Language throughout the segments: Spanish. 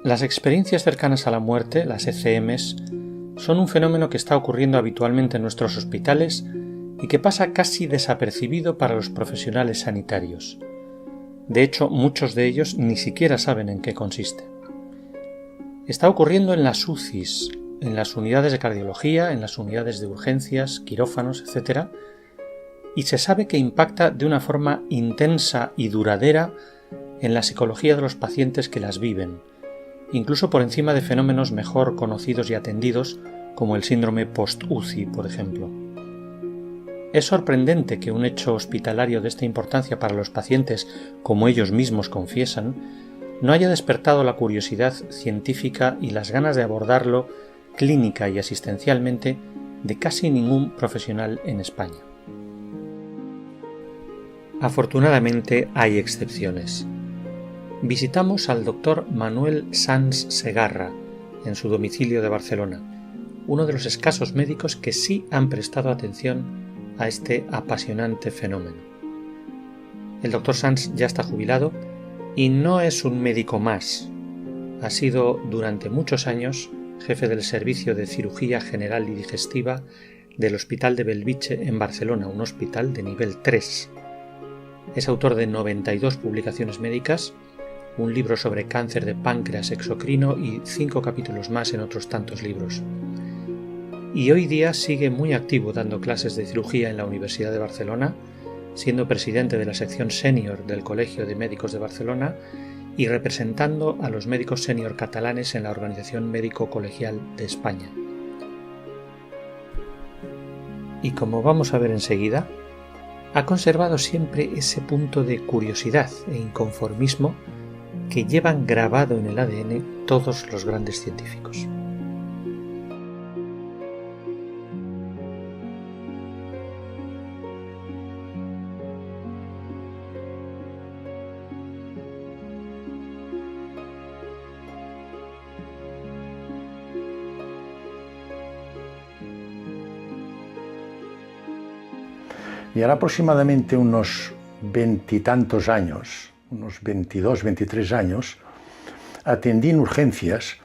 Las experiencias cercanas a la muerte, las ECMs, son un fenómeno que está ocurriendo habitualmente en nuestros hospitales y que pasa casi desapercibido para los profesionales sanitarios. De hecho, muchos de ellos ni siquiera saben en qué consiste. Está ocurriendo en las UCIs, en las unidades de cardiología, en las unidades de urgencias, quirófanos, etc., y se sabe que impacta de una forma intensa y duradera en la psicología de los pacientes que las viven, incluso por encima de fenómenos mejor conocidos y atendidos como el síndrome post-UCI, por ejemplo. Es sorprendente que un hecho hospitalario de esta importancia para los pacientes, como ellos mismos confiesan, no haya despertado la curiosidad científica y las ganas de abordarlo clínica y asistencialmente de casi ningún profesional en España. Afortunadamente hay excepciones. Visitamos al Dr. Manuel Sans Segarra en su domicilio de Barcelona, uno de los escasos médicos que sí han prestado atención a este apasionante fenómeno. El Dr. Sans ya está jubilado y no es un médico más. Ha sido durante muchos años jefe del Servicio de Cirugía General y Digestiva del Hospital de Bellvitge en Barcelona, un hospital de nivel 3. Es autor de 92 publicaciones médicas, un libro sobre cáncer de páncreas exocrino y 5 capítulos más en otros tantos libros. Y hoy día sigue muy activo dando clases de cirugía en la Universidad de Barcelona, siendo presidente de la sección senior del Colegio de Médicos de Barcelona y representando a los médicos senior catalanes en la Organización Médico Colegial de España. Y como vamos a ver enseguida, ha conservado siempre ese punto de curiosidad e inconformismo que llevan grabado en el ADN todos los grandes científicos. Y ahora aproximadamente unos veintitantos años, unos 22, 23 años, atendí en urgencias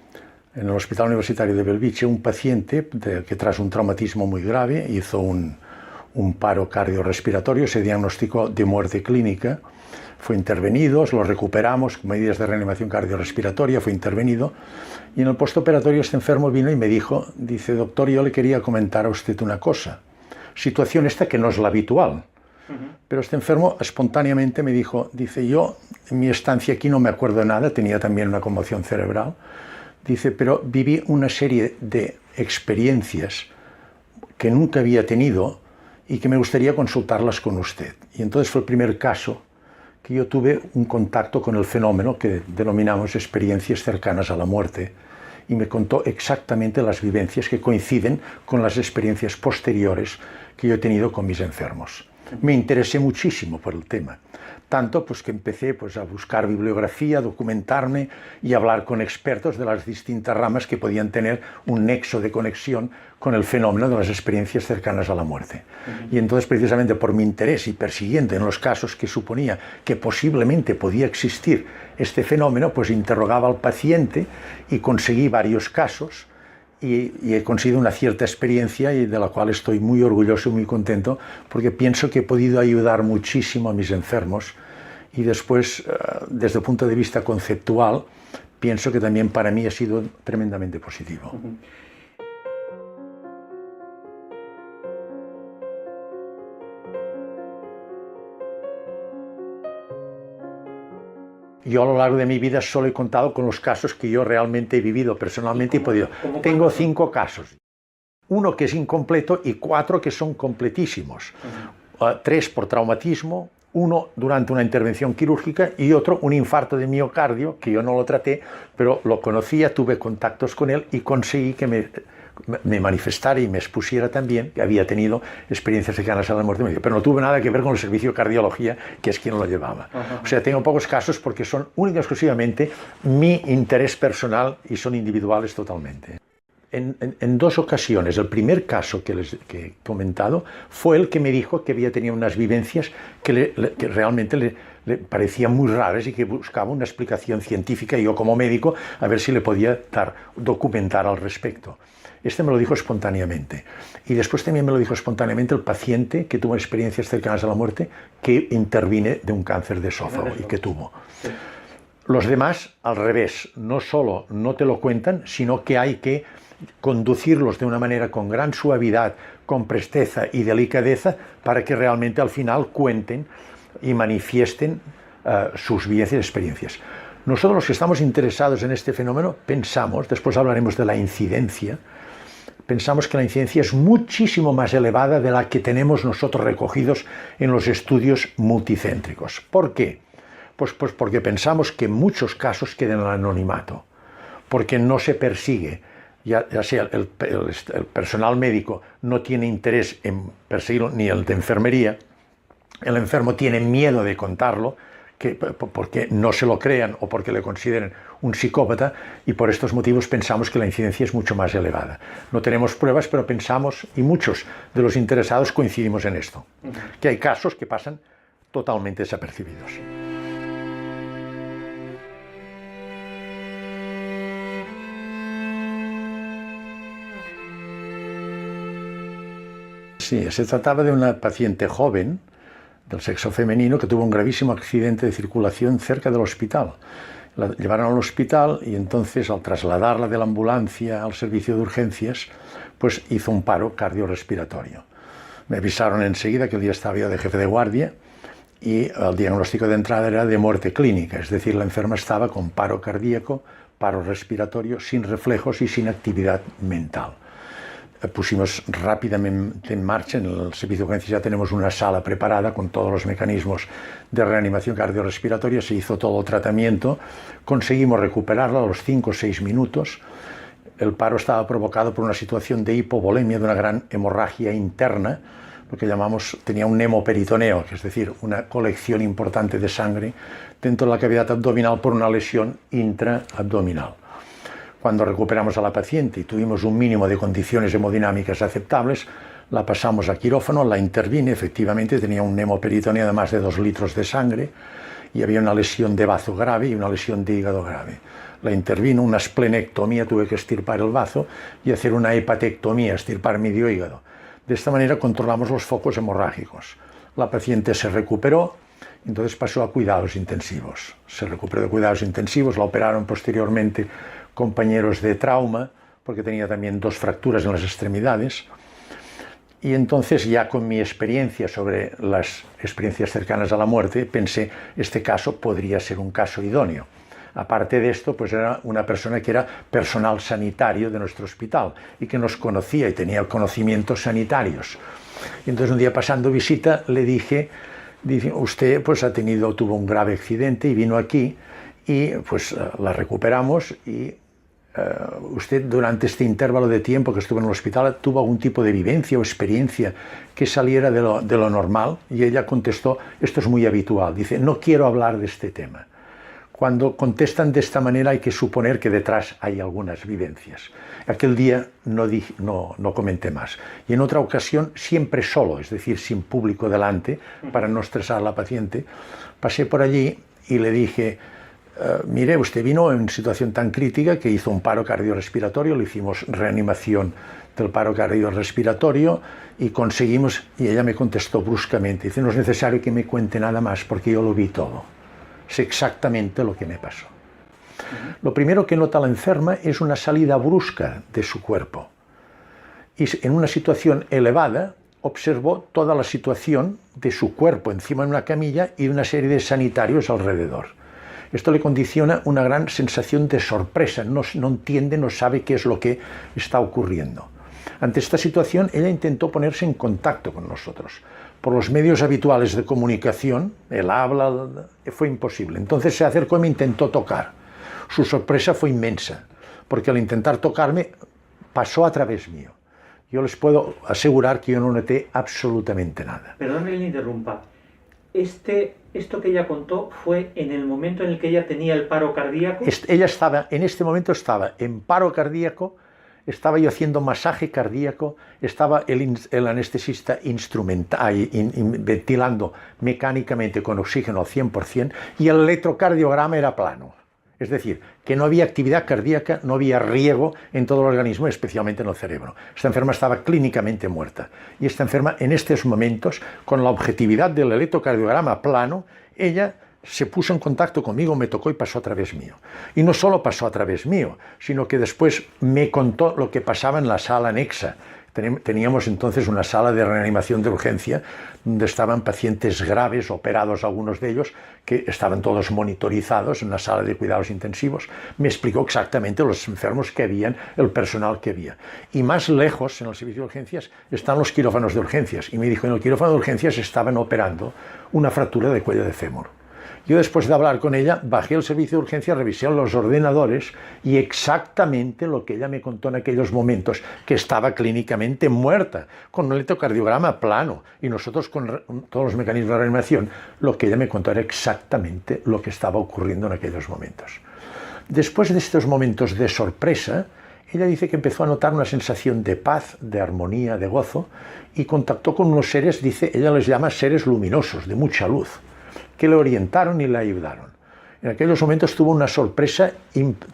en el Hospital Universitario de Bellvitge un paciente que tras un traumatismo muy grave hizo un paro cardiorrespiratorio, se diagnosticó de muerte clínica, fue intervenido, lo recuperamos con medidas de reanimación cardiorrespiratoria, fue intervenido y en el postoperatorio este enfermo vino y me dijo, dice, doctor, yo le quería comentar a usted una cosa, situación esta que no es la habitual. Pero este enfermo espontáneamente me dijo, dice, yo en mi estancia aquí no me acuerdo de nada, tenía también una conmoción cerebral, dice, pero viví una serie de experiencias que nunca había tenido y que me gustaría consultarlas con usted. Y entonces fue el primer caso que yo tuve un contacto con el fenómeno que denominamos experiencias cercanas a la muerte, y me contó exactamente las vivencias que coinciden con las experiencias posteriores que yo he tenido con mis enfermos. Me interesé muchísimo por el tema, tanto pues que empecé pues, a buscar bibliografía, documentarme y hablar con expertos de las distintas ramas que podían tener un nexo de conexión con el fenómeno de las experiencias cercanas a la muerte. Y entonces, precisamente por mi interés y persiguiendo en los casos que suponía que posiblemente podía existir este fenómeno, pues interrogaba al paciente y conseguí varios casos y he conseguido una cierta experiencia y de la cual estoy muy orgulloso y muy contento porque pienso que he podido ayudar muchísimo a mis enfermos y después, desde el punto de vista conceptual, pienso que también para mí ha sido tremendamente positivo. Yo a lo largo de mi vida solo he contado con los casos que yo realmente he vivido personalmente y podido. Tengo 5 casos. 1 que es incompleto y 4 que son completísimos. 3 por traumatismo, 1 durante una intervención quirúrgica y otro un infarto de miocardio, que yo no lo traté, pero lo conocía, tuve contactos con él y conseguí que me manifestara y me expusiera también que había tenido experiencias cercanas a la muerte, pero no tuvo nada que ver con el servicio de cardiología, que es quien lo llevaba. O sea, tengo pocos casos porque son única y exclusivamente mi interés personal y son individuales totalmente. en dos ocasiones. El primer caso que he comentado fue el que me dijo que había tenido unas vivencias que realmente le parecían muy raras y que buscaba una explicación científica, y yo como médico a ver si le podía documentar al respecto. Este me lo dijo espontáneamente. Y después también me lo dijo espontáneamente el paciente que tuvo experiencias cercanas a la muerte, que intervine de un cáncer de esófago y que tuvo. Los demás, al revés, no solo no te lo cuentan, sino que hay que conducirlos de una manera con gran suavidad, con presteza y delicadeza, para que realmente al final cuenten y manifiesten sus vivencias y experiencias. Nosotros, los que estamos interesados en este fenómeno, pensamos, después hablaremos de la incidencia, pensamos que la incidencia es muchísimo más elevada de la que tenemos nosotros recogidos en los estudios multicéntricos. ¿Por qué? Pues porque pensamos que en muchos casos quedan en el anonimato, porque no se persigue, ya sea el personal médico no tiene interés en perseguirlo, ni el de enfermería. El enfermo tiene miedo de contarlo, porque no se lo crean o porque le consideren un psicópata, y por estos motivos pensamos que la incidencia es mucho más elevada. No tenemos pruebas, pero pensamos, y muchos de los interesados coincidimos en esto, que hay casos que pasan totalmente desapercibidos. Sí, se trataba de una paciente joven del sexo femenino que tuvo un gravísimo accidente de circulación cerca del hospital. La llevaron al hospital y entonces, al trasladarla de la ambulancia al servicio de urgencias, pues hizo un paro cardiorrespiratorio. Me avisaron enseguida que el día estaba yo de jefe de guardia, y el diagnóstico de entrada era de muerte clínica, es decir, la enferma estaba con paro cardíaco, paro respiratorio, sin reflejos y sin actividad mental. Pusimos rápidamente en marcha, en el servicio de urgencias ya tenemos una sala preparada con todos los mecanismos de reanimación cardiorrespiratoria, se hizo todo el tratamiento, conseguimos recuperarla a los 5 o 6 minutos. El paro estaba provocado por una situación de hipovolemia, de una gran hemorragia interna, lo que llamamos, tenía un hemoperitoneo, que es decir, una colección importante de sangre dentro de la cavidad abdominal por una lesión intraabdominal. Cuando recuperamos a la paciente y tuvimos un mínimo de condiciones hemodinámicas aceptables, la pasamos a quirófano, la intervine, efectivamente tenía un hemoperitoneo de más de 2 litros de sangre y había una lesión de bazo grave y una lesión de hígado grave. La intervino, una esplenectomía, tuve que extirpar el bazo y hacer una hepatectomía, extirpar medio hígado. De esta manera controlamos los focos hemorrágicos. La paciente se recuperó, entonces pasó a cuidados intensivos. Se recuperó de cuidados intensivos, la operaron posteriormente compañeros de trauma, porque tenía también 2 fracturas en las extremidades, y entonces ya con mi experiencia sobre las experiencias cercanas a la muerte, pensé, este caso podría ser un caso idóneo. Aparte de esto, pues era una persona que era personal sanitario de nuestro hospital y que nos conocía y tenía conocimientos sanitarios. Y entonces un día pasando visita le dije, usted pues tuvo un grave accidente y vino aquí, y pues la recuperamos, y usted durante este intervalo de tiempo que estuvo en el hospital tuvo algún tipo de vivencia o experiencia que saliera de lo normal. Y ella contestó, esto es muy habitual, dice, no quiero hablar de este tema. Cuando contestan de esta manera hay que suponer que detrás hay algunas vivencias. Aquel día no comenté más. Y en otra ocasión, siempre solo, es decir, sin público delante, para no estresar a la paciente, pasé por allí y le dije, mire, usted vino en situación tan crítica que hizo un paro cardiorrespiratorio, le hicimos reanimación del paro cardiorrespiratorio y conseguimos, y ella me contestó bruscamente, dice, no es necesario que me cuente nada más porque yo lo vi todo, sé exactamente lo que me pasó. Lo primero que nota la enferma es una salida brusca de su cuerpo, y en una situación elevada observó toda la situación de su cuerpo encima de una camilla y una serie de sanitarios alrededor. Esto le condiciona una gran sensación de sorpresa, no entiende, no sabe qué es lo que está ocurriendo. Ante esta situación, ella intentó ponerse en contacto con nosotros. Por los medios habituales de comunicación, el habla, fue imposible. Entonces se acercó y me intentó tocar. Su sorpresa fue inmensa, porque al intentar tocarme, pasó a través mío. Yo les puedo asegurar que yo no noté absolutamente nada. Perdón que le interrumpa. Esto que ella contó fue en el momento en el que ella tenía el paro cardíaco. Ella en este momento estaba en paro cardíaco estaba yo haciendo masaje cardíaco, estaba el anestesista ventilando mecánicamente con oxígeno al 100% y el electrocardiograma era plano. Es decir, que no había actividad cardíaca, no había riego en todo el organismo, especialmente en el cerebro. Esta enferma estaba clínicamente muerta. Y esta enferma, en estos momentos, con la objetividad del electrocardiograma plano, ella se puso en contacto conmigo, me tocó y pasó a través mío. Y no solo pasó a través mío, sino que después me contó lo que pasaba en la sala anexa. Teníamos entonces una sala de reanimación de urgencia donde estaban pacientes graves, operados algunos de ellos, que estaban todos monitorizados en la sala de cuidados intensivos. Me explicó exactamente los enfermos que habían, el personal que había. Y más lejos, en el servicio de urgencias, están los quirófanos de urgencias. Y me dijo, en el quirófano de urgencias estaban operando una fractura de cuello de fémur. Yo, después de hablar con ella, bajé al servicio de urgencia, revisé los ordenadores y exactamente lo que ella me contó en aquellos momentos, que estaba clínicamente muerta, con un electrocardiograma plano, y nosotros con todos los mecanismos de reanimación, lo que ella me contó era exactamente lo que estaba ocurriendo en aquellos momentos. Después de estos momentos de sorpresa, ella dice que empezó a notar una sensación de paz, de armonía, de gozo, y contactó con unos seres, dice, ella les llama seres luminosos, de mucha luz, que le orientaron y le ayudaron. En aquellos momentos tuvo una sorpresa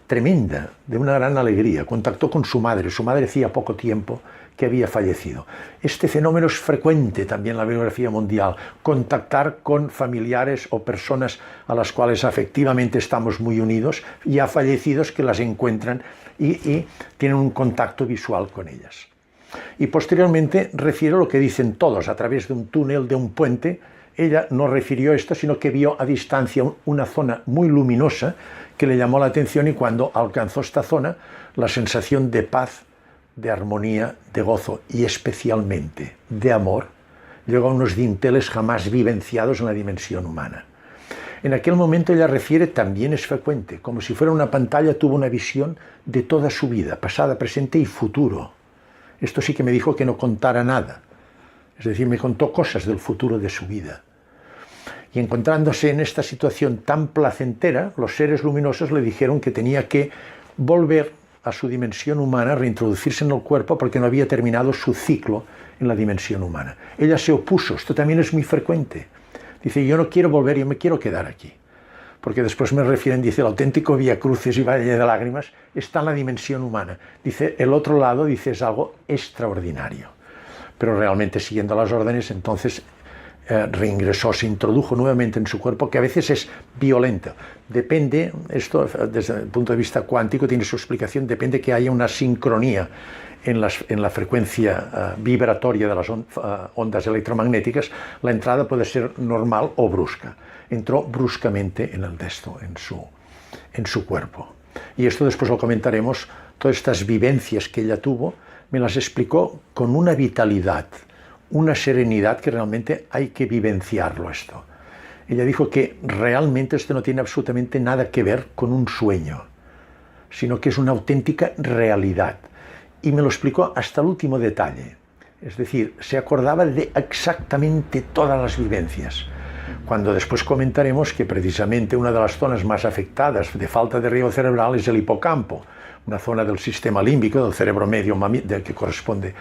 tremenda, de una gran alegría. Contactó con su madre hacía poco tiempo que había fallecido. Este fenómeno es frecuente también en la bibliografía mundial, contactar con familiares o personas a las cuales afectivamente estamos muy unidos, ya fallecidos, que las encuentran y tienen un contacto visual con ellas. Y posteriormente refiero lo que dicen todos, a través de un túnel, de un puente. Ella no refirió esto, sino que vio a distancia una zona muy luminosa que le llamó la atención, y cuando alcanzó esta zona, la sensación de paz, de armonía, de gozo y especialmente de amor llegó a unos dinteles jamás vivenciados en la dimensión humana. En aquel momento ella refiere, también es frecuente, como si fuera una pantalla, tuvo una visión de toda su vida, pasada, presente y futuro. Esto sí que me dijo que no contara nada. Es decir, me contó cosas del futuro de su vida. Y encontrándose en esta situación tan placentera, los seres luminosos le dijeron que tenía que volver a su dimensión humana, reintroducirse en el cuerpo, porque no había terminado su ciclo en la dimensión humana. Ella se opuso, esto también es muy frecuente. Dice, yo no quiero volver, yo me quiero quedar aquí. Porque después me refieren, dice, el auténtico Vía Crucis y Valle de Lágrimas está en la dimensión humana. Dice, el otro lado, dice, es algo extraordinario. Pero realmente, siguiendo las órdenes, entonces reingresó, se introdujo nuevamente en su cuerpo, que a veces es violento. Depende, esto desde el punto de vista cuántico tiene su explicación, depende que haya una sincronía en la frecuencia vibratoria de las ondas electromagnéticas. La entrada puede ser normal o brusca. Entró bruscamente en el desto, en su cuerpo. Y esto después lo comentaremos. Todas estas vivencias que ella tuvo, me las explicó con una vitalidad, una serenidad que realmente hay que vivenciarlo esto. Ella dijo que realmente esto no tiene absolutamente nada que ver con un sueño, sino que es una auténtica realidad. Y me lo explicó hasta el último detalle. Es decir, se acordaba de exactamente todas las vivencias. Cuando después comentaremos que precisamente una de las zonas más afectadas de falta de riego cerebral es el hipocampo, una zona del sistema límbico, del cerebro medio, que corresponde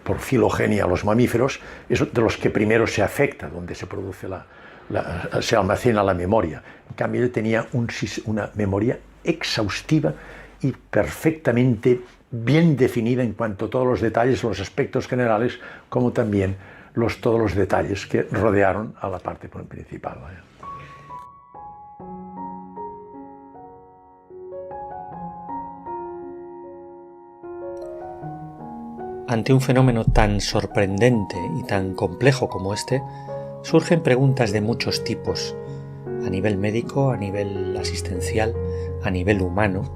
por filogenia a los mamíferos, es de los que primero se afecta, donde se produce se almacena la memoria. En cambio, él tenía una memoria exhaustiva y perfectamente bien definida en cuanto a todos los detalles, los aspectos generales, como también todos los detalles que rodearon a la parte principal. Ante un fenómeno tan sorprendente y tan complejo como este, surgen preguntas de muchos tipos, a nivel médico, a nivel asistencial, a nivel humano.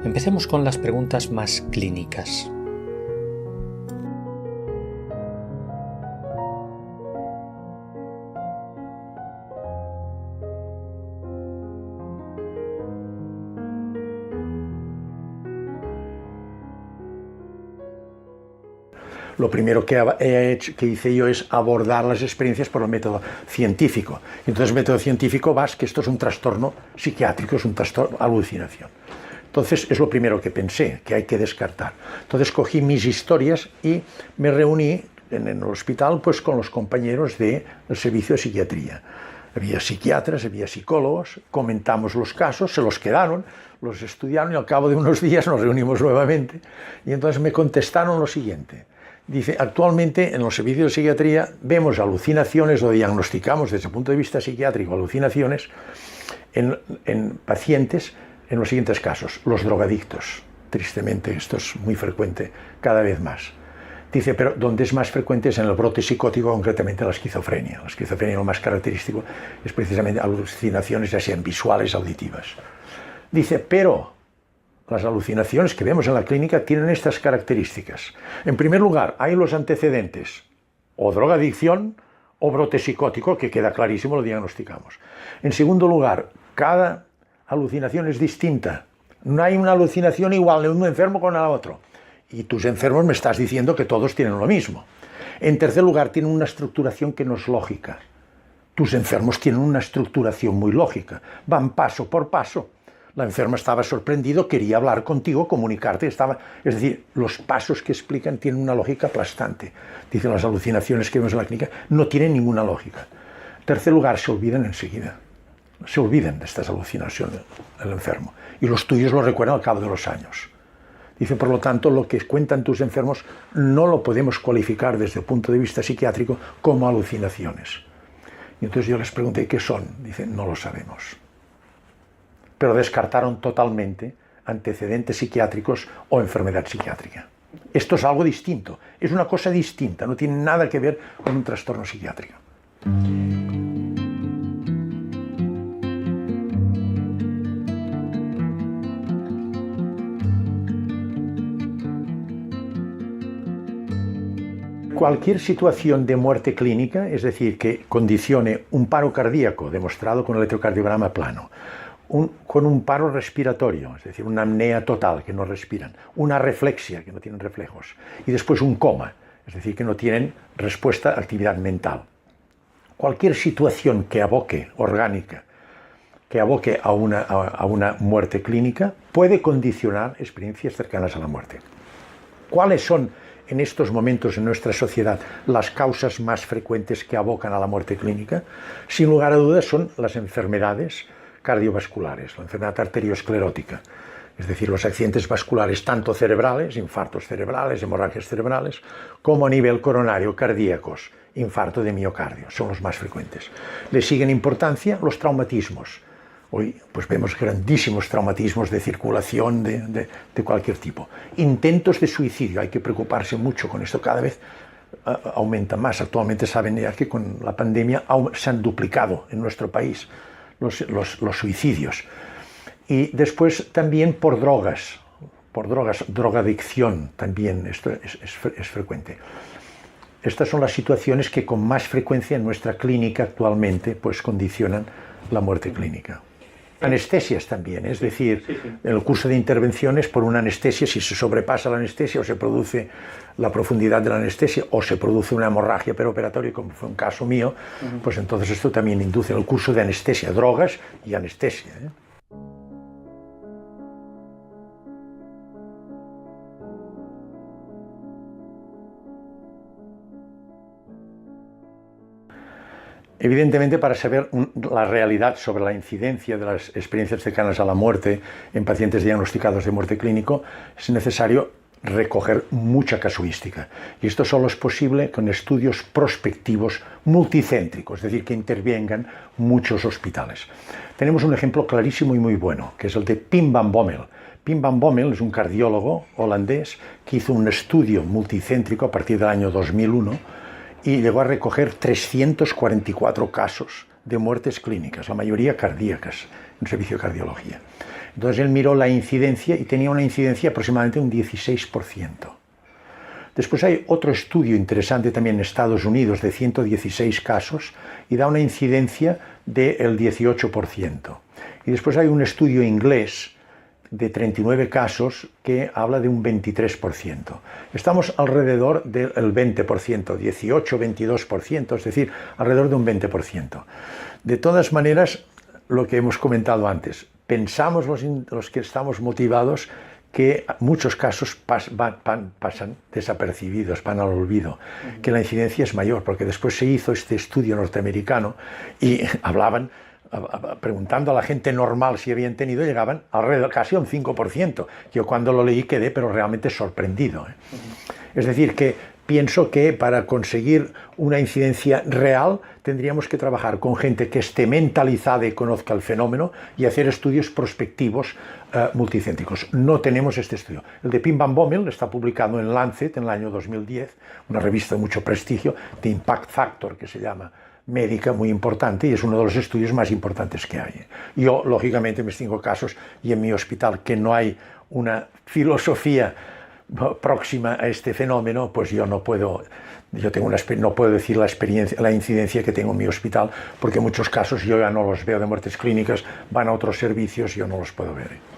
Empecemos con las preguntas más clínicas. Lo primero que hice yo es abordar las experiencias por el método científico. Entonces, el método científico que esto es un trastorno psiquiátrico, es un trastorno alucinación. Entonces es lo primero que pensé, que hay que descartar. Entonces cogí mis historias y me reuní en el hospital pues, con los compañeros del servicio de psiquiatría. Había psiquiatras, había psicólogos, comentamos los casos, se los quedaron, los estudiaron y al cabo de unos días nos reunimos nuevamente y entonces me contestaron lo siguiente. Dice, actualmente en los servicios de psiquiatría vemos alucinaciones o diagnosticamos desde el punto de vista psiquiátrico alucinaciones en pacientes en los siguientes casos. Los drogadictos, tristemente esto es muy frecuente cada vez más. Dice, pero donde es más frecuente es en el brote psicótico, concretamente la esquizofrenia. La esquizofrenia lo más característico es precisamente alucinaciones ya sean visuales, auditivas. Dice, pero las alucinaciones que vemos en la clínica tienen estas características. En primer lugar, hay los antecedentes, o drogadicción o brote psicótico, que queda clarísimo, lo diagnosticamos. En segundo lugar, cada alucinación es distinta. No hay una alucinación igual de un enfermo con el otro. Y tus enfermos me estás diciendo que todos tienen lo mismo. En tercer lugar, tienen una estructuración que no es lógica. Tus enfermos tienen una estructuración muy lógica. Van paso por paso. La enferma estaba sorprendido, quería hablar contigo, comunicarte. Es decir, los pasos que explican tienen una lógica aplastante. Dicen las alucinaciones que vemos en la clínica no tienen ninguna lógica. En tercer lugar, se olvidan enseguida. Se olvidan de estas alucinaciones del enfermo. Y los tuyos lo recuerdan al cabo de los años. Dice, por lo tanto, lo que cuentan tus enfermos no lo podemos cualificar desde el punto de vista psiquiátrico como alucinaciones. Y entonces yo les pregunté, ¿qué son? Dicen, no lo sabemos. Pero descartaron totalmente antecedentes psiquiátricos o enfermedad psiquiátrica. Esto es algo distinto, es una cosa distinta, no tiene nada que ver con un trastorno psiquiátrico. Cualquier situación de muerte clínica, es decir, que condicione un paro cardíaco demostrado con el electrocardiograma plano, con un paro respiratorio, es decir, una apnea total, que no respiran, una reflexia, que no tienen reflejos, y después un coma, es decir, que no tienen respuesta a actividad mental. Cualquier situación que aboque, orgánica, que aboque a una muerte clínica, puede condicionar experiencias cercanas a la muerte. ¿Cuáles son en estos momentos en nuestra sociedad las causas más frecuentes que abocan a la muerte clínica? Sin lugar a dudas son las enfermedades cardiovasculares, la enfermedad arteriosclerótica, es decir, los accidentes vasculares tanto cerebrales, infartos cerebrales, hemorragias cerebrales, como a nivel coronario, cardíacos, infarto de miocardio, son los más frecuentes. Le siguen importancia los traumatismos. Hoy pues vemos grandísimos traumatismos de circulación de cualquier tipo. Intentos de suicidio, hay que preocuparse mucho con esto, cada vez aumenta más. Actualmente saben ya que con la pandemia se han duplicado en nuestro país los suicidios. Y después también por drogas, drogadicción también, esto es frecuente. Estas son las situaciones que con más frecuencia en nuestra clínica actualmente pues condicionan la muerte clínica. Anestesias también, es decir, en el curso de intervenciones por una anestesia, si se sobrepasa la anestesia o se produce la profundidad de la anestesia o se produce una hemorragia peroperatoria, como fue un caso mío, pues entonces esto también induce el curso de anestesia, drogas y anestesia. Evidentemente, para saber la realidad sobre la incidencia de las experiencias cercanas a la muerte en pacientes diagnosticados de muerte clínico, es necesario recoger mucha casuística. Y esto solo es posible con estudios prospectivos multicéntricos, es decir, que intervengan muchos hospitales. Tenemos un ejemplo clarísimo y muy bueno, que es el de Pim van Bommel. Pim van Bommel es un cardiólogo holandés que hizo un estudio multicéntrico a partir del año 2001 y llegó a recoger 344 casos de muertes clínicas, la mayoría cardíacas, en servicio de cardiología. Entonces él miró la incidencia y tenía una incidencia aproximadamente un 16%. Después hay otro estudio interesante también en Estados Unidos de 116 casos y da una incidencia del 18%. Y después hay un estudio inglés de 39 casos que habla de un 23%. Estamos alrededor del 20%, 18, 22%, es decir, alrededor de un 20%. De todas maneras, lo que hemos comentado antes, pensamos los que estamos motivados que muchos casos pasan desapercibidos, van al olvido, que la incidencia es mayor, porque después se hizo este estudio norteamericano y hablaban, preguntando a la gente normal si habían tenido, llegaban alrededor casi a un 5%. Yo cuando lo leí quedé, pero realmente sorprendido. Es decir, que pienso que para conseguir una incidencia real tendríamos que trabajar con gente que esté mentalizada y conozca el fenómeno y hacer estudios prospectivos multicéntricos. No tenemos este estudio. El de Pim Van Bommel está publicado en Lancet en el año 2010, una revista de mucho prestigio, de Impact Factor, que se llama médica, muy importante, y es uno de los estudios más importantes que hay. Yo, lógicamente, en mis 5 casos y en mi hospital, que no hay una filosofía próxima a este fenómeno, pues yo no puedo decir la incidencia que tengo en mi hospital, porque en muchos casos yo ya no los veo de muertes clínicas, van a otros servicios, yo no los puedo ver.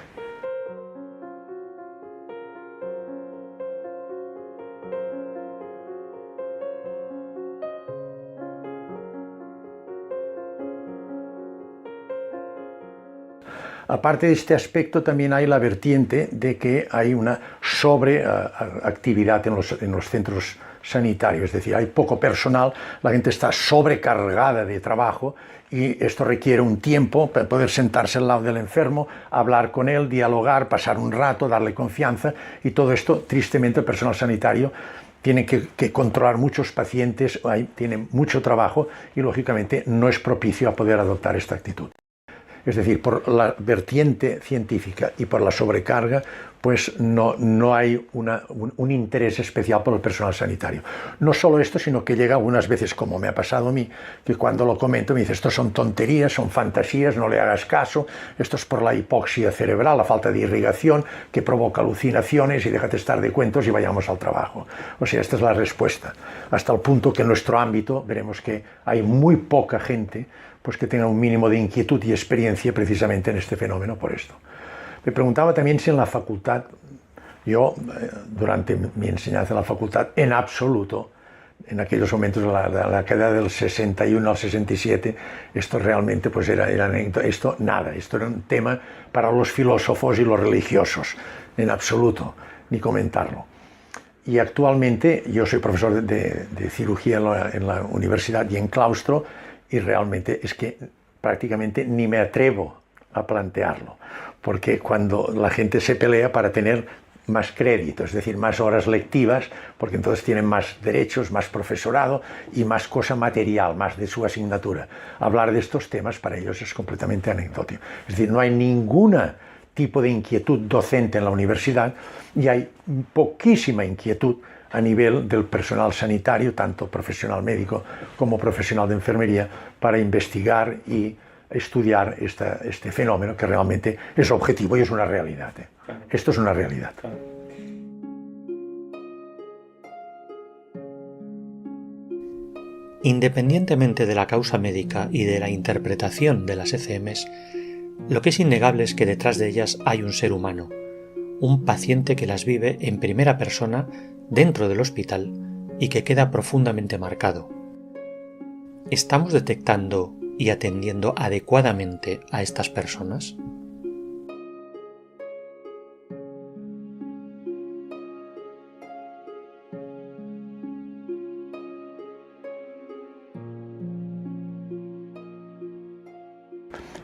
Aparte de este aspecto, también hay la vertiente de que hay una sobreactividad en los centros sanitarios, es decir, hay poco personal, la gente está sobrecargada de trabajo y esto requiere un tiempo para poder sentarse al lado del enfermo, hablar con él, dialogar, pasar un rato, darle confianza, y todo esto, tristemente, el personal sanitario tiene que controlar muchos pacientes, tiene mucho trabajo y, lógicamente, no es propicio a poder adoptar esta actitud. Es decir, por la vertiente científica y por la sobrecarga, pues no hay un interés especial por el personal sanitario. No solo esto, sino que llega algunas veces, como me ha pasado a mí, que cuando lo comento me dice, esto son tonterías, son fantasías, no le hagas caso, esto es por la hipoxia cerebral, la falta de irrigación, que provoca alucinaciones, y déjate estar de cuentos y vayamos al trabajo. O sea, esta es la respuesta. Hasta el punto que en nuestro ámbito veremos que hay muy poca gente pues que tenga un mínimo de inquietud y experiencia precisamente en este fenómeno por esto. Me preguntaba también si en la facultad, yo durante mi enseñanza en la facultad, en absoluto, en aquellos momentos, la queda del 61 al 67, esto realmente pues era esto nada, esto era un tema para los filósofos y los religiosos, en absoluto, ni comentarlo. Y actualmente yo soy profesor de cirugía en la universidad y en claustro, y realmente es que prácticamente ni me atrevo a plantearlo, porque cuando la gente se pelea para tener más crédito, es decir, más horas lectivas, porque entonces tienen más derechos, más profesorado y más cosa material, más de su asignatura. Hablar de estos temas para ellos es completamente anecdótico. Es decir, no hay ningún tipo de inquietud docente en la universidad y hay poquísima inquietud a nivel del personal sanitario, tanto profesional médico como profesional de enfermería, para investigar y estudiar este fenómeno que realmente es objetivo y es una realidad. Esto es una realidad. Independientemente de la causa médica y de la interpretación de las ECMs, lo que es innegable es que detrás de ellas hay un ser humano, un paciente que las vive en primera persona dentro del hospital y que queda profundamente marcado. ¿Estamos detectando y atendiendo adecuadamente a estas personas?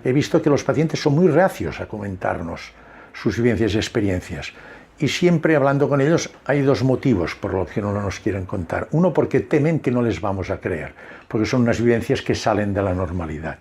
He visto que los pacientes son muy reacios a comentarnos sus vivencias y experiencias. Y siempre hablando con ellos hay 2 motivos por los que no nos quieren contar. Uno, porque temen que no les vamos a creer, porque son unas vivencias que salen de la normalidad.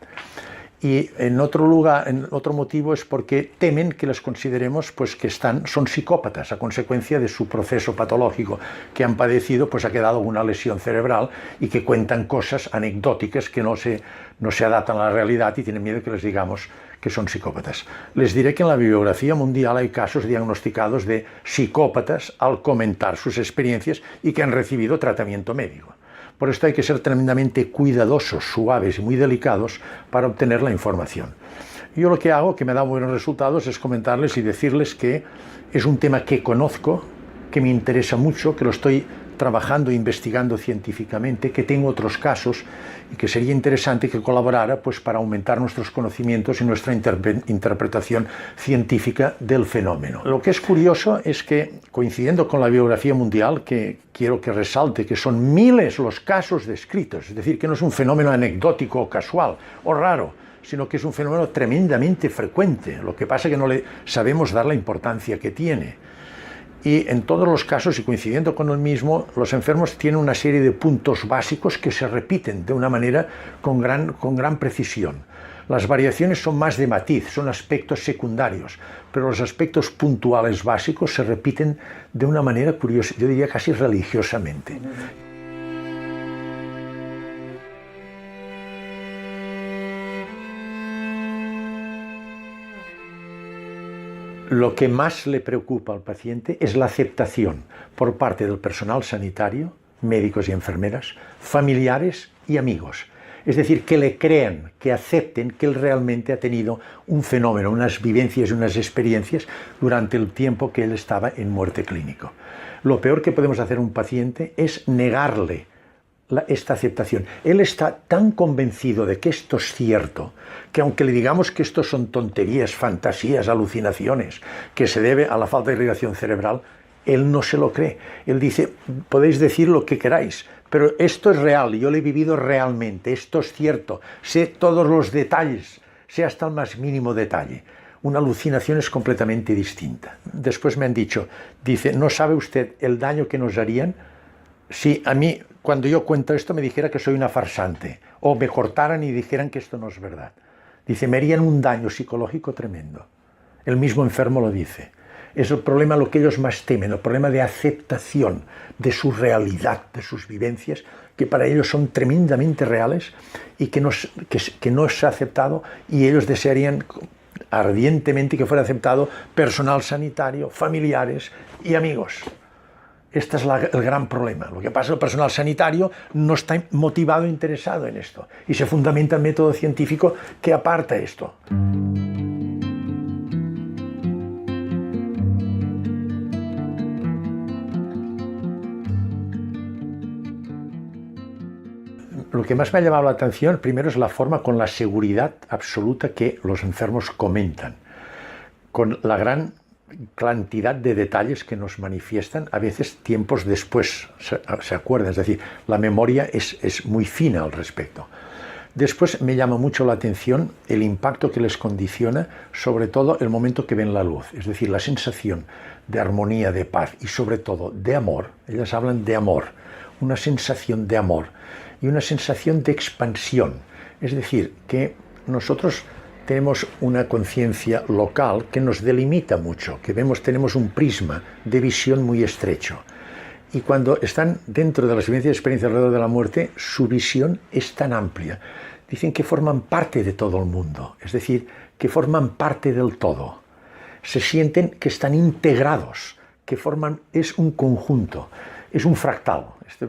Y en otro motivo es porque temen que les consideremos pues, que son psicópatas a consecuencia de su proceso patológico que han padecido, pues ha quedado una lesión cerebral y que cuentan cosas anecdóticas que no se adaptan a la realidad y tienen miedo que les digamos que son psicópatas. Les diré que en la bibliografía mundial hay casos diagnosticados de psicópatas al comentar sus experiencias y que han recibido tratamiento médico. Por esto hay que ser tremendamente cuidadosos, suaves y muy delicados para obtener la información. Yo lo que hago, que me da buenos resultados, es comentarles y decirles que es un tema que conozco, que me interesa mucho, que lo estoy trabajando e investigando científicamente, que tengo otros casos y que sería interesante que colaborara pues, para aumentar nuestros conocimientos y nuestra interpretación científica del fenómeno. Lo que es curioso es que, coincidiendo con la bibliografía mundial, que quiero que resalte que son miles los casos descritos, es decir, que no es un fenómeno anecdótico o casual o raro, sino que es un fenómeno tremendamente frecuente. Lo que pasa es que no le sabemos dar la importancia que tiene. Y en todos los casos, y coincidiendo con el mismo, los enfermos tienen una serie de puntos básicos que se repiten de una manera con gran precisión. Las variaciones son más de matiz, son aspectos secundarios, pero los aspectos puntuales básicos se repiten de una manera curiosa, yo diría casi religiosamente. Lo que más le preocupa al paciente es la aceptación por parte del personal sanitario, médicos y enfermeras, familiares y amigos. Es decir, que le crean, que acepten que él realmente ha tenido un fenómeno, unas vivencias, unas experiencias durante el tiempo que él estaba en muerte clínico. Lo peor que podemos hacer a un paciente es negarle esta aceptación. Él está tan convencido de que esto es cierto, que aunque le digamos que esto son tonterías, fantasías, alucinaciones, que se debe a la falta de irrigación cerebral, él no se lo cree. Él dice, podéis decir lo que queráis, pero esto es real, yo lo he vivido realmente, esto es cierto, sé todos los detalles, sé hasta el más mínimo detalle. Una alucinación es completamente distinta. Después me han dicho, dice, ¿no sabe usted el daño que nos harían si a mí, cuando yo cuento esto, me dijera que soy una farsante, o me cortaran y dijeran que esto no es verdad? Dice, me harían un daño psicológico tremendo. El mismo enfermo lo dice. Es el problema lo que ellos más temen, el problema de aceptación de su realidad, de sus vivencias, que para ellos son tremendamente reales y que no se ha aceptado, y ellos desearían ardientemente que fuera aceptado personal sanitario, familiares y amigos. Este es el gran problema. Lo que pasa es que el personal sanitario no está motivado e interesado en esto, y se fundamenta el método científico que aparta esto. Lo que más me ha llamado la atención, primero, es la forma con la seguridad absoluta que los enfermos comentan, con la gran cantidad de detalles que nos manifiestan, a veces tiempos después se acuerdan, es decir, la memoria es muy fina al respecto. Después me llama mucho la atención el impacto que les condiciona, sobre todo el momento que ven la luz, es decir, la sensación de armonía, de paz y sobre todo de amor. Ellas hablan de amor, una sensación de amor y una sensación de expansión, es decir, que nosotros tenemos una conciencia local que nos delimita mucho, que tenemos un prisma de visión muy estrecho. Y cuando están dentro de las vivencias y experiencias alrededor de la muerte, su visión es tan amplia. Dicen que forman parte de todo el mundo, es decir, que forman parte del todo. Se sienten que están integrados, que es un conjunto, es un fractal.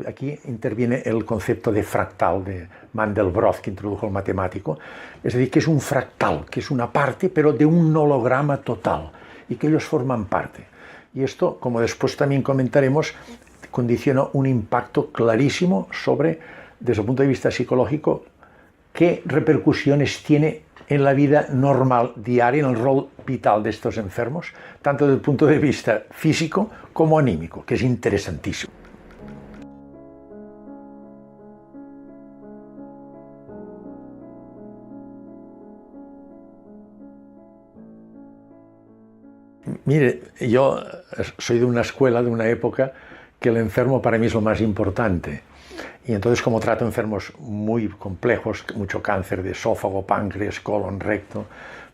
Aquí interviene el concepto de fractal de Mandelbrot, que introdujo el matemático. Es decir, que es un fractal, que es una parte, pero de un holograma total, y que ellos forman parte. Y esto, como después también comentaremos, condiciona un impacto clarísimo sobre, desde el punto de vista psicológico, qué repercusiones tiene en la vida normal, diaria, en el rol vital de estos enfermos, tanto desde el punto de vista físico como anímico, que es interesantísimo. Mire, yo soy de una escuela, de una época, que el enfermo para mí es lo más importante. Y entonces, como trato enfermos muy complejos, mucho cáncer de esófago, páncreas, colon, recto,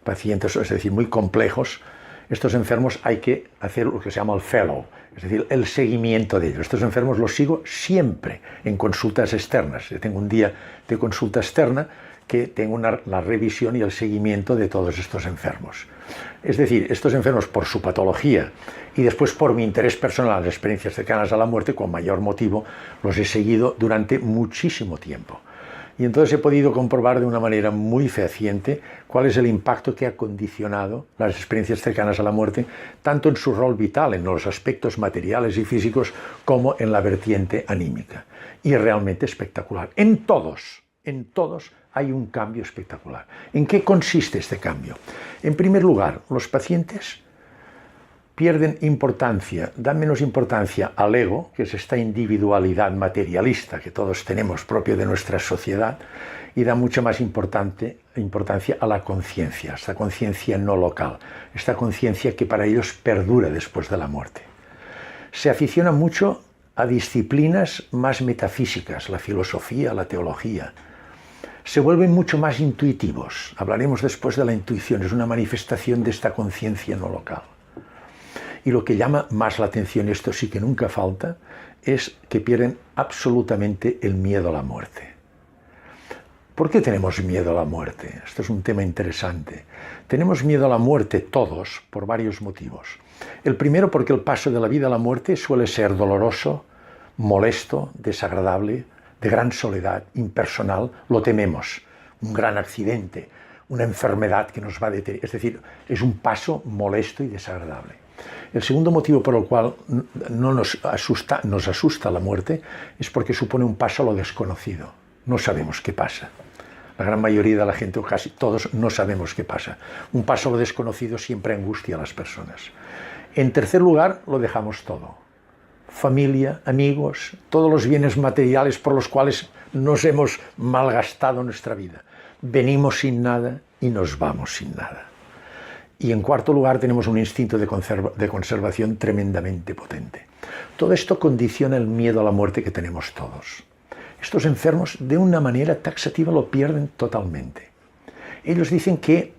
pacientes, es decir, muy complejos, estos enfermos hay que hacer lo que se llama el fellow, es decir, el seguimiento de ellos. Estos enfermos los sigo siempre en consultas externas. Yo tengo un día de consulta externa que tengo la revisión y el seguimiento de todos estos enfermos. Es decir, estos enfermos, por su patología y después por mi interés personal en las experiencias cercanas a la muerte, con mayor motivo, los he seguido durante muchísimo tiempo. Y entonces he podido comprobar de una manera muy fehaciente cuál es el impacto que ha condicionado las experiencias cercanas a la muerte, tanto en su rol vital, en los aspectos materiales y físicos, como en la vertiente anímica. Y realmente espectacular. En todos hay un cambio espectacular. ¿En qué consiste este cambio? En primer lugar, los pacientes pierden importancia, dan menos importancia al ego, que es esta individualidad materialista que todos tenemos propio de nuestra sociedad, y da mucha más importancia a la conciencia, esta conciencia no local, esta conciencia que para ellos perdura después de la muerte. Se aficionan mucho a disciplinas más metafísicas, la filosofía, la teología. Se vuelven mucho más intuitivos. Hablaremos después de la intuición, es una manifestación de esta conciencia no local. Y lo que llama más la atención, esto sí que nunca falta, es que pierden absolutamente el miedo a la muerte. ¿Por qué tenemos miedo a la muerte? Esto es un tema interesante. Tenemos miedo a la muerte todos por varios motivos. El primero, porque el paso de la vida a la muerte suele ser doloroso, molesto, desagradable, de gran soledad, impersonal. Lo tememos. Un gran accidente, una enfermedad que nos va a deteriorar. Es decir, es un paso molesto y desagradable. El segundo motivo por el cual nos asusta la muerte es porque supone un paso a lo desconocido. No sabemos qué pasa. La gran mayoría de la gente, o casi todos, no sabemos qué pasa. Un paso a lo desconocido siempre angustia a las personas. En tercer lugar, lo dejamos todo. Familia, amigos, todos los bienes materiales por los cuales nos hemos malgastado nuestra vida. Venimos sin nada y nos vamos sin nada. Y en cuarto lugar tenemos un instinto de conservación tremendamente potente. Todo esto condiciona el miedo a la muerte que tenemos todos. Estos enfermos de una manera taxativa lo pierden totalmente. Ellos dicen que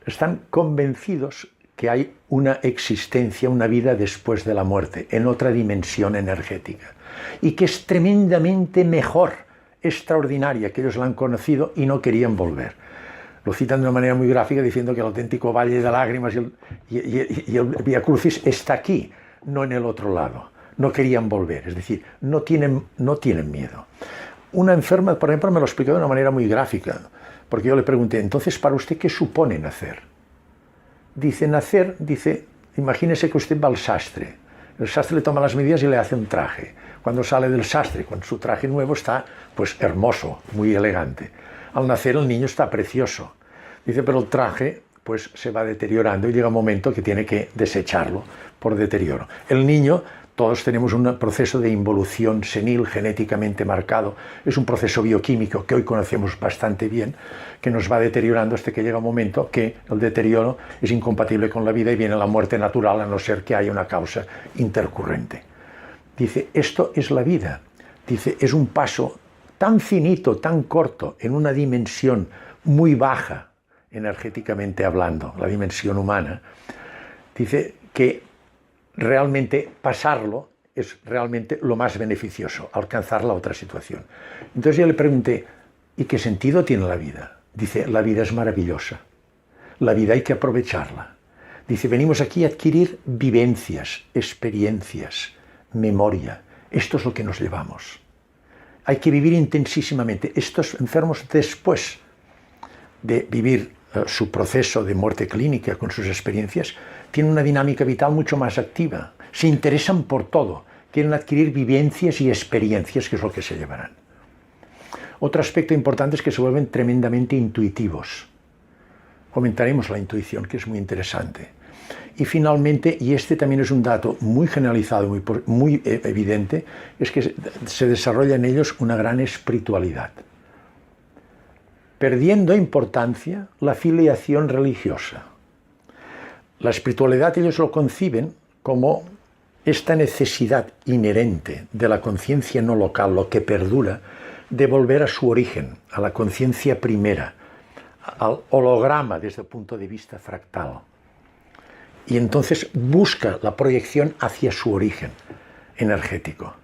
están convencidos que hay una existencia, una vida después de la muerte, en otra dimensión energética, y que es tremendamente mejor, extraordinaria, que ellos la han conocido y no querían volver. Lo citan de una manera muy gráfica diciendo que el auténtico valle de lágrimas y el Vía Crucis está aquí, no en el otro lado. No querían volver, es decir, no tienen miedo. Una enferma, por ejemplo, me lo explicó de una manera muy gráfica, porque yo le pregunté, entonces, ¿para usted qué supone nacer? Dice, nacer, imagínese que usted va al sastre. El sastre le toma las medidas y le hace un traje. Cuando sale del sastre, con su traje nuevo, está pues hermoso, muy elegante. Al nacer el niño está precioso. Dice, pero el traje pues se va deteriorando y llega un momento que tiene que desecharlo por deterioro. El niño, todos tenemos un proceso de involución senil genéticamente marcado. Es un proceso bioquímico que hoy conocemos bastante bien, que nos va deteriorando hasta que llega un momento que el deterioro es incompatible con la vida y viene la muerte natural, a no ser que haya una causa intercurrente. Dice, esto es la vida. Dice, es un paso tan finito, tan corto, en una dimensión muy baja, energéticamente hablando, la dimensión humana. Dice que realmente pasarlo es realmente lo más beneficioso, alcanzar la otra situación. Entonces yo le pregunté, ¿y qué sentido tiene la vida? Dice, la vida es maravillosa, la vida hay que aprovecharla. Dice, venimos aquí a adquirir vivencias, experiencias, memoria. Esto es lo que nos llevamos. Hay que vivir intensísimamente. Estos enfermos, después de vivir su proceso de muerte clínica con sus experiencias, tienen una dinámica vital mucho más activa. Se interesan por todo. Quieren adquirir vivencias y experiencias, que es lo que se llevarán. Otro aspecto importante es que se vuelven tremendamente intuitivos. Comentaremos la intuición, que es muy interesante. Y finalmente, y este también es un dato muy generalizado, muy evidente, es que se desarrolla en ellos una gran espiritualidad, perdiendo importancia la filiación religiosa. La espiritualidad ellos lo conciben como esta necesidad inherente de la conciencia no local, lo que perdura, de volver a su origen, a la conciencia primera, al holograma desde el punto de vista fractal. Y entonces busca la proyección hacia su origen energético.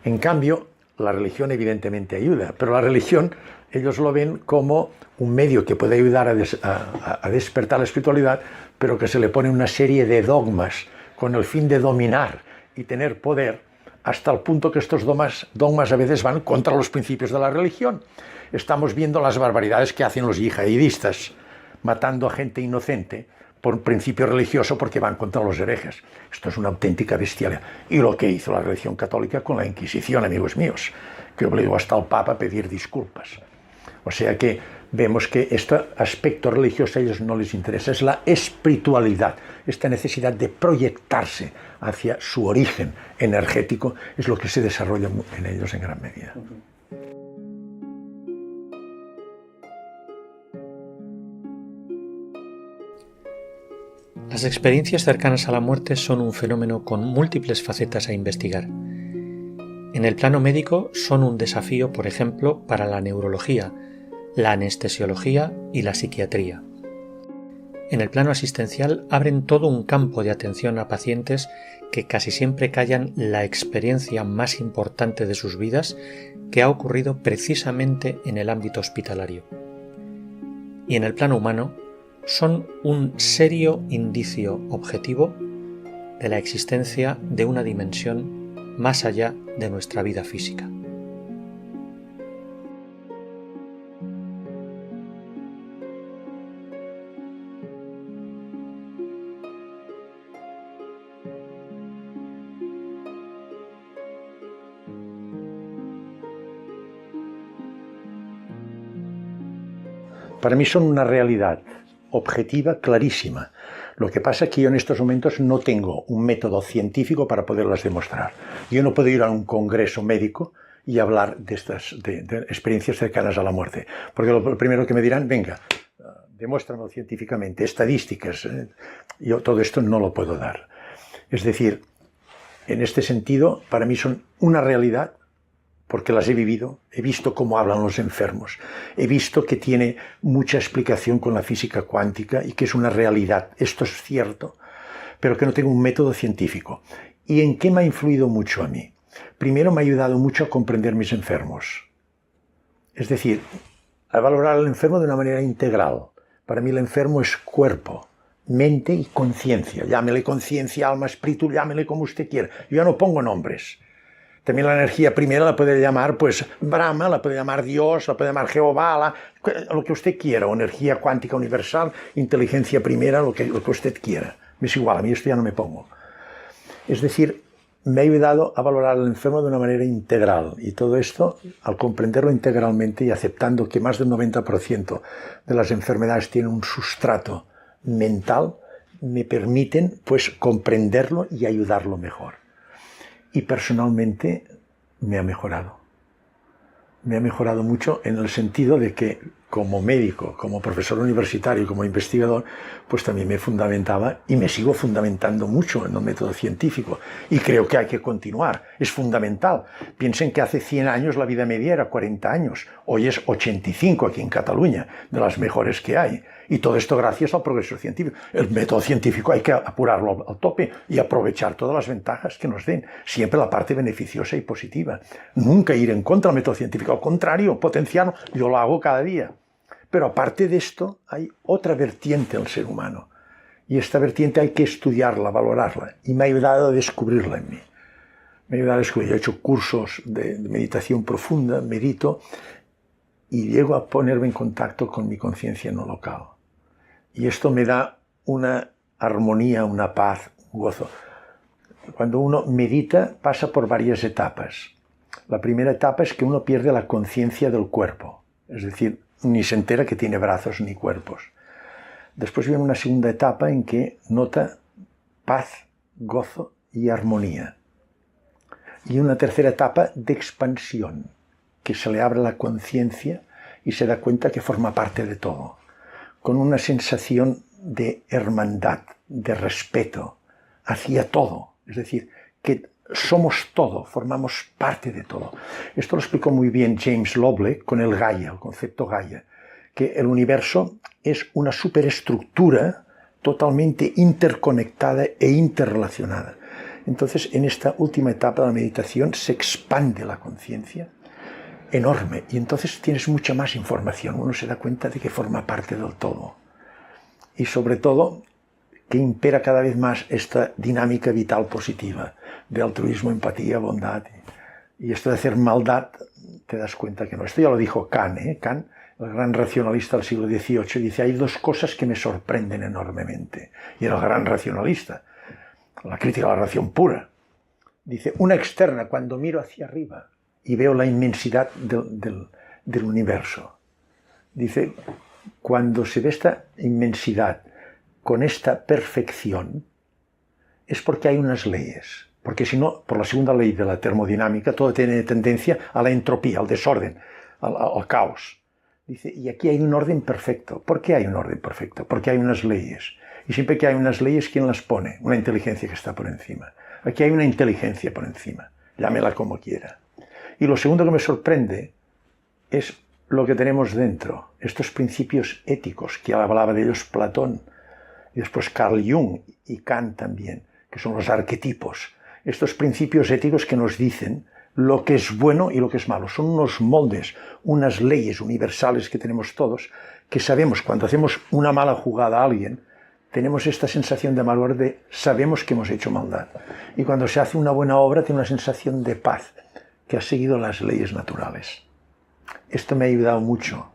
En cambio, la religión evidentemente ayuda, pero la religión ellos lo ven como un medio que puede ayudar a despertar la espiritualidad, pero que se le pone una serie de dogmas con el fin de dominar y tener poder hasta el punto que estos dogmas a veces van contra los principios de la religión. Estamos viendo las barbaridades que hacen los yihadistas, matando a gente inocente por principio religioso porque van contra los herejes. Esto es una auténtica bestialidad. Y lo que hizo la religión católica con la Inquisición, amigos míos, que obligó hasta al Papa a pedir disculpas. O sea que vemos que este aspecto religioso a ellos no les interesa, es la espiritualidad, esta necesidad de proyectarse hacia su origen energético, es lo que se desarrolla en ellos en gran medida. Las experiencias cercanas a la muerte son un fenómeno con múltiples facetas a investigar. En el plano médico son un desafío, por ejemplo, para la neurología, la anestesiología y la psiquiatría. En el plano asistencial abren todo un campo de atención a pacientes que casi siempre callan la experiencia más importante de sus vidas que ha ocurrido precisamente en el ámbito hospitalario. Y en el plano humano son un serio indicio objetivo de la existencia de una dimensión más allá de nuestra vida física. Para mí son una realidad objetiva clarísima. Lo que pasa es que yo en estos momentos no tengo un método científico para poderlas demostrar. Yo no puedo ir a un congreso médico y hablar de estas de experiencias cercanas a la muerte. Porque lo primero que me dirán, venga, demuéstramelo científicamente, estadísticas. Yo todo esto no lo puedo dar. Es decir, en este sentido, para mí son una realidad porque las he vivido, he visto cómo hablan los enfermos, he visto que tiene mucha explicación con la física cuántica y que es una realidad, esto es cierto, pero que no tengo un método científico. ¿Y en qué me ha influido mucho a mí? Primero me ha ayudado mucho a comprender mis enfermos, es decir, a valorar al enfermo de una manera integral. Para mí el enfermo es cuerpo, mente y conciencia, llámele conciencia, alma, espíritu, llámele como usted quiera, yo ya no pongo nombres. También la energía primera la puede llamar pues Brahma, la puede llamar Dios, la puede llamar Jehová, lo que usted quiera, o energía cuántica universal, inteligencia primera, lo que usted quiera. Me es igual, a mí esto ya no me pongo. Es decir, me ha ayudado a valorar al enfermo de una manera integral. Y todo esto, al comprenderlo integralmente y aceptando que más del 90% de las enfermedades tienen un sustrato mental, me permiten pues comprenderlo y ayudarlo mejor. Y personalmente me ha mejorado. Me ha mejorado mucho en el sentido de que como médico, como profesor universitario, como investigador, pues también me fundamentaba y me sigo fundamentando mucho en el método científico. Y creo que hay que continuar, es fundamental. Piensen que hace 100 años la vida media era 40 años, hoy es 85 aquí en Cataluña, de las mejores que hay. Y todo esto gracias al progreso científico. El método científico hay que apurarlo al tope y aprovechar todas las ventajas que nos den. Siempre la parte beneficiosa y positiva. Nunca ir en contra del método científico. Al contrario, potenciarlo. Yo lo hago cada día. Pero aparte de esto, hay otra vertiente del ser humano. Y esta vertiente hay que estudiarla, valorarla. Y me ha ayudado a descubrirla en mí. Me ha ayudado a descubrir. Yo he hecho cursos de meditación profunda, medito, y llego a ponerme en contacto con mi conciencia no local. Y esto me da una armonía, una paz, un gozo. Cuando uno medita, pasa por varias etapas. La primera etapa es que uno pierde la conciencia del cuerpo. Es decir, ni se entera que tiene brazos ni cuerpos. Después viene una segunda etapa en que nota paz, gozo y armonía. Y una tercera etapa de expansión, que se le abre la conciencia y se da cuenta que forma parte de todo, con una sensación de hermandad, de respeto hacia todo. Es decir, que somos todo, formamos parte de todo. Esto lo explicó muy bien James Lovelock con el Gaia, el concepto Gaia, que el universo es una superestructura totalmente interconectada e interrelacionada. Entonces, en esta última etapa de la meditación se expande la conciencia enorme y entonces tienes mucha más información. Uno se da cuenta de que forma parte del todo. Y sobre todo, que impera cada vez más esta dinámica vital positiva de altruismo, empatía, bondad. Y esto de hacer maldad, te das cuenta que no. Esto ya lo dijo Kant, Kant, el gran racionalista del siglo XVIII, dice, hay dos cosas que me sorprenden enormemente. Y era el gran racionalista, la crítica a la razón pura. Dice, una externa, cuando miro hacia arriba y veo la inmensidad del universo. Dice, cuando se ve esta inmensidad con esta perfección, es porque hay unas leyes. Porque si no, por la segunda ley de la termodinámica, todo tiene tendencia a la entropía, al desorden, al caos. Dice, y aquí hay un orden perfecto. ¿Por qué hay un orden perfecto? Porque hay unas leyes. Y siempre que hay unas leyes, ¿quién las pone? Una inteligencia que está por encima. Aquí hay una inteligencia por encima. Llámela como quiera. Y lo segundo que me sorprende es lo que tenemos dentro. Estos principios éticos, que hablaba de ellos Platón, y después Carl Jung y Kant también, que son los arquetipos. Estos principios éticos que nos dicen lo que es bueno y lo que es malo. Son unos moldes, unas leyes universales que tenemos todos, que sabemos cuando hacemos una mala jugada a alguien, tenemos esta sensación de malware de sabemos que hemos hecho maldad. Y cuando se hace una buena obra, tiene una sensación de paz, que ha seguido las leyes naturales. Esto me ha ayudado mucho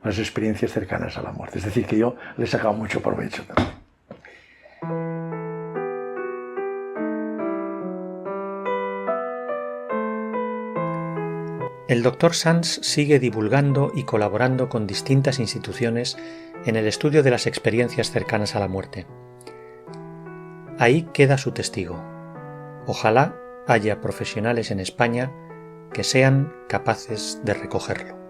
las experiencias cercanas a la muerte. Es decir, que yo le he sacado mucho provecho también. El Dr. Sanz sigue divulgando y colaborando con distintas instituciones en el estudio de las experiencias cercanas a la muerte. Ahí queda su testigo. Ojalá haya profesionales en España que sean capaces de recogerlo.